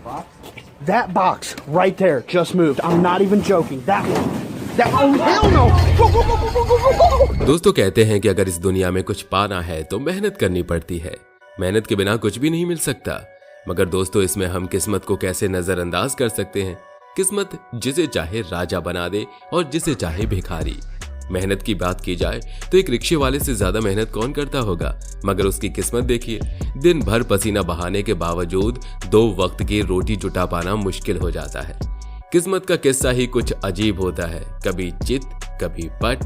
That box right there just moved. I'm not even joking. That one. Oh hell no! Go, go, go, go, go, go, go. दोस्तों कहते हैं कि अगर इस दुनिया में कुछ पाना है तो मेहनत करनी पड़ती है। मेहनत के बिना कुछ भी नहीं मिल सकता। मगर दोस्तों इसमें हम किस्मत को कैसे नजरअंदाज कर सकते हैं। किस्मत जिसे चाहे राजा बना दे और जिसे चाहे भिखारी। मेहनत की बात की जाए तो एक रिक्शे वाले से ज्यादा मेहनत कौन करता होगा, मगर उसकी किस्मत देखिए। दिन भर पसीना बहाने के बावजूद 2 वक्त की रोटी जुटा पाना मुश्किल हो जाता है। किस्मत का किस्सा ही कुछ अजीब होता है, कभी चित कभी पट।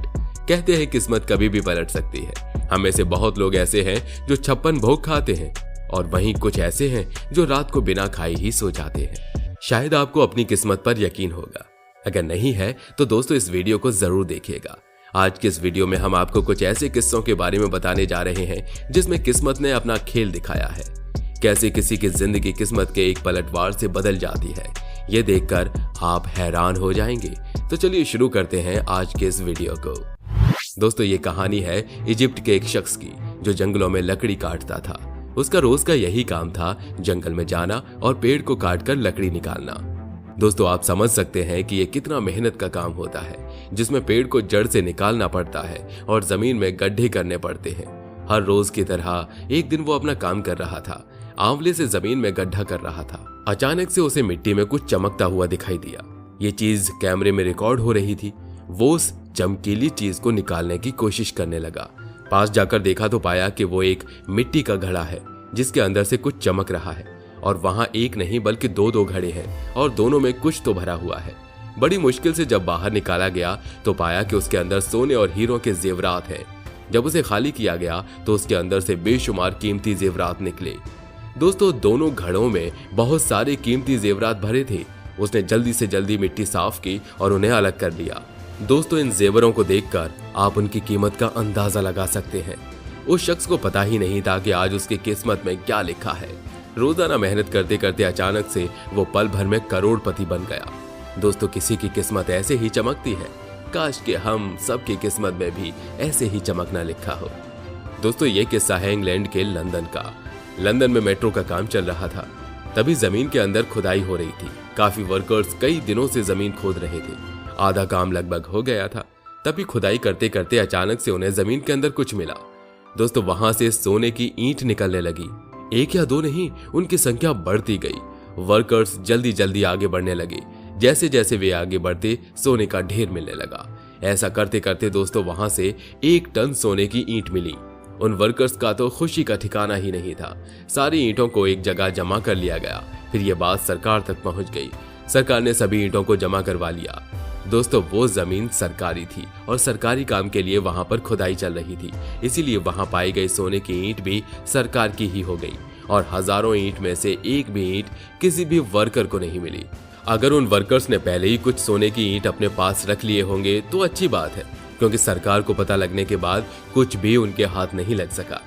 कहते हैं किस्मत कभी भी पलट सकती है। हम में से बहुत लोग ऐसे हैं जो 56 भोग खाते हैं और वहीं कुछ ऐसे हैं जो रात को बिना खाए ही सो जाते हैं। शायद आपको अपनी किस्मत पर यकीन होगा, अगर नहीं है तो दोस्तों इस वीडियो को जरूर देखिएगा। आज के इस वीडियो में हम आपको कुछ ऐसे किस्सों के बारे में बताने जा रहे हैं जिसमें किस्मत ने अपना खेल दिखाया है। कैसे किसी की जिंदगी किस्मत के एक पलटवार से बदल जाती है, ये देखकर आप हैरान हो जाएंगे। तो चलिए शुरू करते हैं आज के इस वीडियो को। दोस्तों ये कहानी है इजिप्ट के एक शख्स की जो जंगलों में लकड़ी काटता था। उसका रोज का यही काम था, जंगल में जाना और पेड़ को काटकर लकड़ी निकालना। दोस्तों आप समझ सकते हैं कि ये कितना मेहनत का काम होता है, जिसमें पेड़ को जड़ से निकालना पड़ता है और जमीन में गड्ढे करने पड़ते हैं। हर रोज की तरह एक दिन वो अपना काम कर रहा था, आंवले से जमीन में गड्ढा कर रहा था। अचानक से उसे मिट्टी में कुछ चमकता हुआ दिखाई दिया। ये चीज कैमरे में रिकॉर्ड हो रही थी। वो उस चमकीली चीज को निकालने की कोशिश करने लगा। पास जाकर देखा तो पाया कि वो एक मिट्टी का घड़ा है जिसके अंदर से कुछ चमक रहा है और वहां एक नहीं बल्कि 2 घड़े हैं और दोनों में कुछ तो भरा हुआ है। बड़ी मुश्किल से जब बाहर निकाला गया तो पाया कि उसके अंदर सोने और हीरों के जेवरात हैं। जब उसे खाली किया गया तो उसके अंदर से बेशुमार कीमती जेवरात निकले। दोस्तों दोनों घड़ों में बहुत सारे कीमती जेवरात भरे थे। उसने जल्दी से जल्दी मिट्टी साफ की और उन्हें अलग कर दिया। दोस्तों इन जेवरों को देखकर आप उनकी कीमत का अंदाजा लगा सकते हैं। उस शख्स को पता ही नहीं था कि आज उसकी किस्मत में क्या लिखा है। रोजाना मेहनत करते करते अचानक से वो पल भर में करोड़पति बन गया। दोस्तों किसी की किस्मत ऐसे ही चमकती है। काश कि हम सबकी किस्मत में भी ऐसे ही चमकना लिखा हो। दोस्तों ये किस्सा है इंग्लैंड के लंदन का। लंदन में मेट्रो का काम चल रहा था। तभी जमीन के अंदर खुदाई हो रही थी। काफी वर्कर्स कई दिनों से जमीन खोद रहे थे। आधा काम लगभग हो गया था। तभी खुदाई करते करते अचानक से उन्हें जमीन के अंदर कुछ मिला। दोस्तों वहां से सोने की ईंट निकलने लगी। 1 या 2 नहीं, उनकी संख्या बढ़ती गई। वर्कर्स जल्दी जल्दी आगे बढ़ने लगे। जैसे जैसे वे आगे बढ़ते सोने का ढेर मिलने लगा। ऐसा करते करते दोस्तों वहां से 1 टन सोने की ईंट मिली। उन वर्कर्स का तो खुशी का ठिकाना ही नहीं था। सारी ईंटों को एक जगह जमा कर लिया गया। फिर यह बात सरकार तक पहुंच गई। सरकार ने सभी ईंटों को जमा करवा लिया। दोस्तों वो जमीन सरकारी थी और सरकारी काम के लिए वहां पर खुदाई चल रही थी। इसीलिए वहां पाई गई सोने की ईंट भी सरकार की ही हो गई और हजारों ईंट में से एक भी ईंट किसी भी वर्कर को नहीं मिली। अगर उन वर्कर्स ने पहले ही कुछ सोने की ईंट अपने पास रख लिए होंगे तो अच्छी बात है, क्योंकि सरकार को पता लगने के बाद कुछ भी उनके हाथ नहीं लग सका।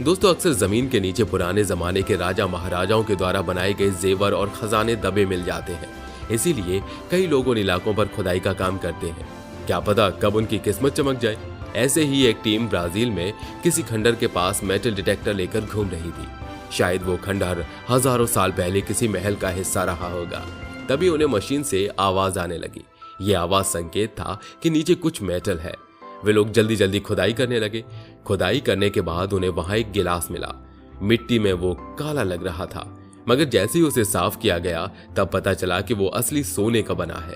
दोस्तों अक्सर जमीन के नीचे पुराने जमाने के राजा महाराजाओं के द्वारा बनाए गए जेवर और खजाने दबे मिल जाते हैं। इसीलिए कई लोग उन इलाकों पर खुदाई का काम करते हैं। क्या पता कब उनकी किस्मत चमक जाए। ऐसे ही एक टीम ब्राजील में किसी खंडर के पास मेटल डिटेक्टर लेकर घूम रही थी। शायद वो खंडहर हजारों साल पहले किसी महल का हिस्सा रहा होगा। तभी उन्हें मशीन से आवाज आने लगी। ये आवाज संकेत था कि नीचे कुछ मेटल है। वे लोग जल्दी जल्दी खुदाई करने लगे। खुदाई करने के बाद उन्हें वहां एक गिलास मिला। मिट्टी में वो काला लग रहा था, मगर जैसे ही उसे साफ किया गया तब पता चला कि वो असली सोने का बना है।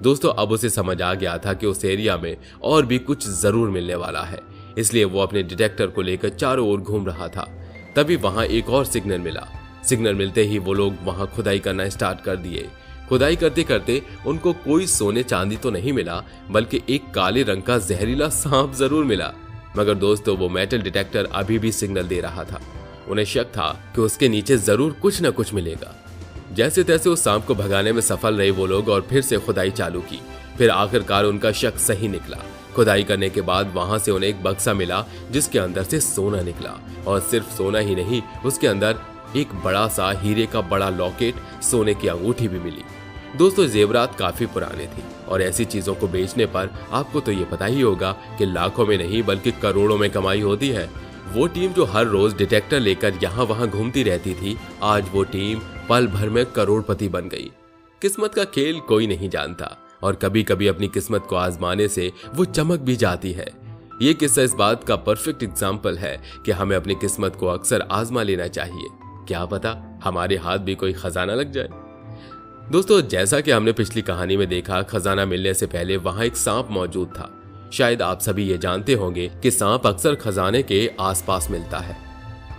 दोस्तों अब उसे समझ आ गया था कि उस एरिया में और भी कुछ जरूर मिलने वाला है। इसलिए वो अपने डिटेक्टर को लेकर चारों ओर घूम रहा था। तभी वहां एक और सिग्नल मिला। सिग्नल मिलते ही वो लोग वहां खुदाई करना स्टार्ट कर दिए। खुदाई करते करते उनको कोई सोने चांदी तो नहीं मिला, बल्कि एक काले रंग का जहरीला सांप जरूर मिला। मगर दोस्तों वो मेटल डिटेक्टर अभी भी सिग्नल दे रहा था। उन्हें शक था कि उसके नीचे जरूर कुछ न कुछ मिलेगा। जैसे तैसे उस सांप को भगाने में सफल रहे वो लोग और फिर से खुदाई चालू की। फिर आखिरकार उनका शक सही निकला। खुदाई करने के बाद वहां से उन्हें एक बक्सा मिला जिसके अंदर से सोना निकला। और सिर्फ सोना ही नहीं, उसके अंदर एक बड़ा सा हीरे का बड़ा लॉकेट, सोने की अंगूठी भी मिली। दोस्तों जेवरात काफी पुराने थे और ऐसी चीजों को बेचने पर आपको तो ये पता ही होगा कि लाखों में नहीं बल्कि करोड़ों में कमाई होती है। वो टीम जो हर रोज डिटेक्टर लेकर यहाँ वहां घूमती रहती थी, आज वो टीम पल भर में करोड़पति बन गई। किस्मत का खेल कोई नहीं जानता और कभी कभी अपनी किस्मत को आजमाने से वो चमक भी जाती है। ये किस्सा इस बात का परफेक्ट एग्जाम्पल है कि हमें अपनी किस्मत को अक्सर आजमा लेना चाहिए। क्या पता हमारे हाथ भी कोई खजाना लग जाए। दोस्तों, जैसा कि हमने पिछली कहानी में देखा, खजाना मिलने से पहले वहां एक सांप मौजूद था। शायद आप सभी ये जानते होंगे कि सांप अक्सर खजाने के आसपास मिलता है।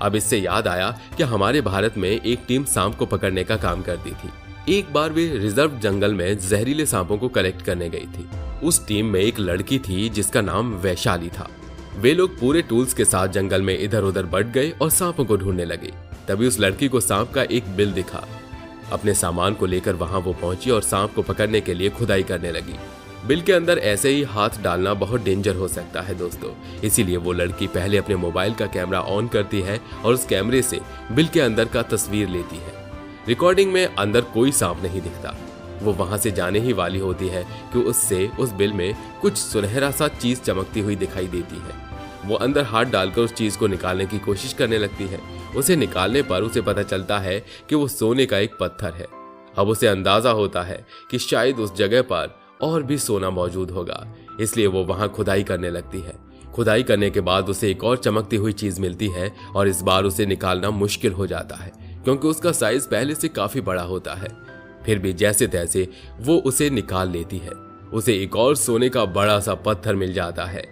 अब इससे याद आया कि हमारे भारत में एक टीम सांप को पकड़ने का काम करती थी। एक बार वे रिजर्व जंगल में जहरीले सांपों को कलेक्ट करने गई थी। उस टीम में एक लड़की थी जिसका नाम वैशाली था। वे लोग पूरे टूल्स के साथ जंगल में इधर उधर बढ़ गए और सांपों को ढूंढने लगे। तभी उस लड़की को सांप का एक बिल दिखा। अपने सामान को लेकर वहां वो पहुंची और सांप को पकड़ने के लिए खुदाई करने लगी। बिल के अंदर ऐसे ही हाथ डालना बहुत डेंजर हो सकता है दोस्तों, इसीलिए वो लड़की पहले अपने मोबाइल का कैमरा ऑन करती है और उस कैमरे से बिल के अंदर का तस्वीर लेती है। रिकॉर्डिंग में अंदर कोई सांप नहीं दिखता। वो वहां से जाने ही वाली होती है कि उससे उस बिल में कुछ सुनहरा सा चीज चमकती हुई दिखाई देती है। वो अंदर हाथ डालकर उस चीज को निकालने की कोशिश करने लगती है। उसे निकालने पर उसे पता चलता है कि वो सोने का एक पत्थर है। अब उसे अंदाजा होता है कि शायद उस जगह पर और भी सोना मौजूद होगा, इसलिए वो वहां खुदाई करने लगती है। खुदाई करने के बाद उसे एक और चमकती हुई चीज मिलती है और इस बार उसे निकालना मुश्किल हो जाता है क्योंकि उसका साइज पहले से काफी बड़ा होता है। फिर भी जैसे तैसे वो उसे निकाल लेती है। उसे एक और सोने का बड़ा सा पत्थर मिल जाता है।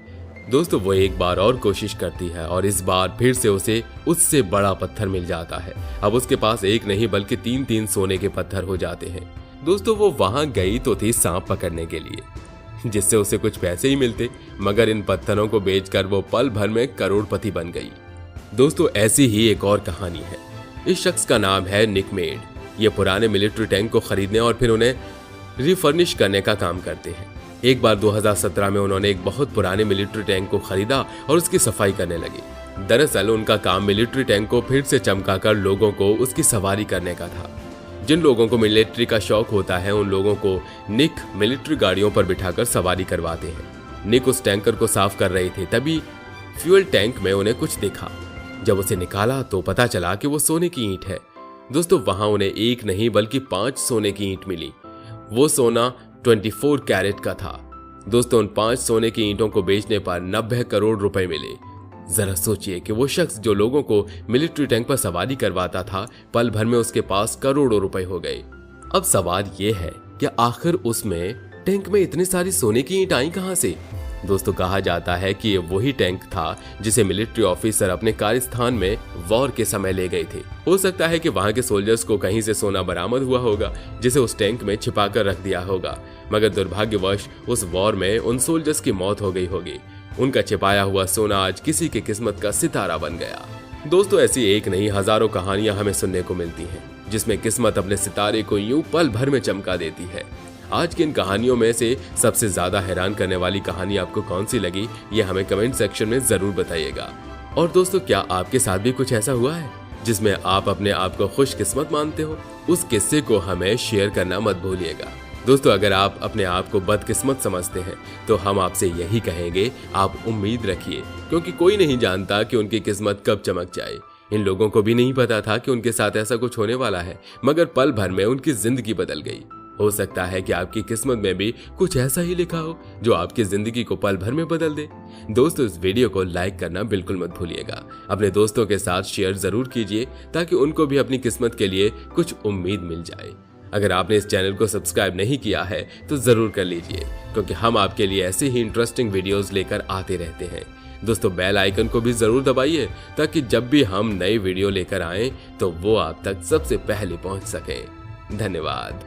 दोस्तों, वो एक बार और कोशिश करती है और इस बार फिर से उसे उससे बड़ा पत्थर मिल जाता है। अब उसके पास एक नहीं बल्कि 3 सोने के पत्थर हो जाते हैं। दोस्तों, वो वहां गई तो थी सांप पकड़ने के लिए, जिससे उसे कुछ पैसे ही मिलते, मगर इन पत्थरों को बेचकर वो पल भर में करोड़पति बन गई। दोस्तों, ऐसी ही एक और कहानी है। इस शख्स का नाम है निक मेड। ये पुराने मिलिट्री टैंक को खरीदने और फिर उन्हें रिफर्निश करने का काम करते हैं। एक बार 2017 में उन्होंने एक बहुत पुराने मिलिट्री टैंक को खरीदा और उसकी सफाई करने लगे। दरअसल उनका काम मिलिट्री टैंक को फिर से चमकाकर लोगों को उसकी सवारी करने का था। जिन लोगों को मिलिट्री का शौक होता है उन लोगों को निक मिलिट्री गाड़ियों पर बिठाकर सवारी करवाते हैं। निक उस टैंकर को साफ कर रहे थे, तभी फ्यूल टैंक में उन्हें कुछ दिखा। जब उसे निकाला तो पता चला कि वो सोने की ईंट है। दोस्तों, वहां उन्हें एक नहीं बल्कि 5 सोने की ईंट मिली। वो सोना 24 कैरेट का था। दोस्तों, उन 5 सोने की ईंटों को बेचने पर 90 करोड़ रुपए मिले। जरा सोचिए कि वो शख्स जो लोगों को मिलिट्री टैंक पर सवारी करवाता था, पल भर में उसके पास करोड़ों रुपए हो गए। अब सवाल ये है कि आखिर उसमें टैंक में इतनी सारी सोने की ईंट आई कहां से? दोस्तों, कहा जाता है कि ये वही टैंक था जिसे मिलिट्री ऑफिसर अपने कार्यस्थान में वॉर के समय ले गए थे। हो सकता है कि वहां के सोल्जर्स को कहीं से सोना बरामद हुआ होगा जिसे उस टैंक में छिपा कर रख दिया होगा, मगर दुर्भाग्यवश उस वॉर में उन सोल्जर्स की मौत हो गई होगी। उनका छिपाया हुआ सोना आज किसी की किस्मत का सितारा बन गया। दोस्तों, ऐसी एक नहीं हजारों कहानियां हमें सुनने को मिलती हैं जिसमें किस्मत अपने सितारे को यूं पल भर में चमका देती है। आज की इन कहानियों में से सबसे ज्यादा हैरान करने वाली कहानी आपको कौन सी लगी, ये हमें कमेंट सेक्शन में जरूर बताइएगा। और दोस्तों, क्या आपके साथ भी कुछ ऐसा हुआ है जिसमें आप अपने आप को खुशकिस्मत मानते हो? उस किस्से को हमें शेयर करना मत भूलिएगा। दोस्तों, अगर आप अपने आप को बदकिस्मत समझते हैं तो हम आपसे यही कहेंगे, आप उम्मीद रखिए, क्योंकि कोई नहीं जानता कि उनकी किस्मत कब चमक जाए। इन लोगों को भी नहीं पता था कि उनके साथ ऐसा कुछ होने वाला है, मगर पल भर में उनकी जिंदगी बदल गई। हो सकता है कि आपकी किस्मत में भी कुछ ऐसा ही लिखा हो जो आपकी जिंदगी को पल भर में बदल दे। दोस्तों, इस वीडियो को लाइक करना बिल्कुल मत भूलिएगा। अपने दोस्तों के साथ शेयर जरूर कीजिए ताकि उनको भी अपनी किस्मत के लिए कुछ उम्मीद मिल जाए। अगर आपने इस चैनल को सब्सक्राइब नहीं किया है तो जरूर कर लीजिए, क्योंकि हम आपके लिए ऐसे ही इंटरेस्टिंग वीडियोस लेकर आते रहते हैं। दोस्तों, बेल आइकन को भी जरूर दबाइए ताकि जब भी हम नई वीडियो लेकर आएं तो वो आप तक सबसे पहले पहुंच सके। धन्यवाद।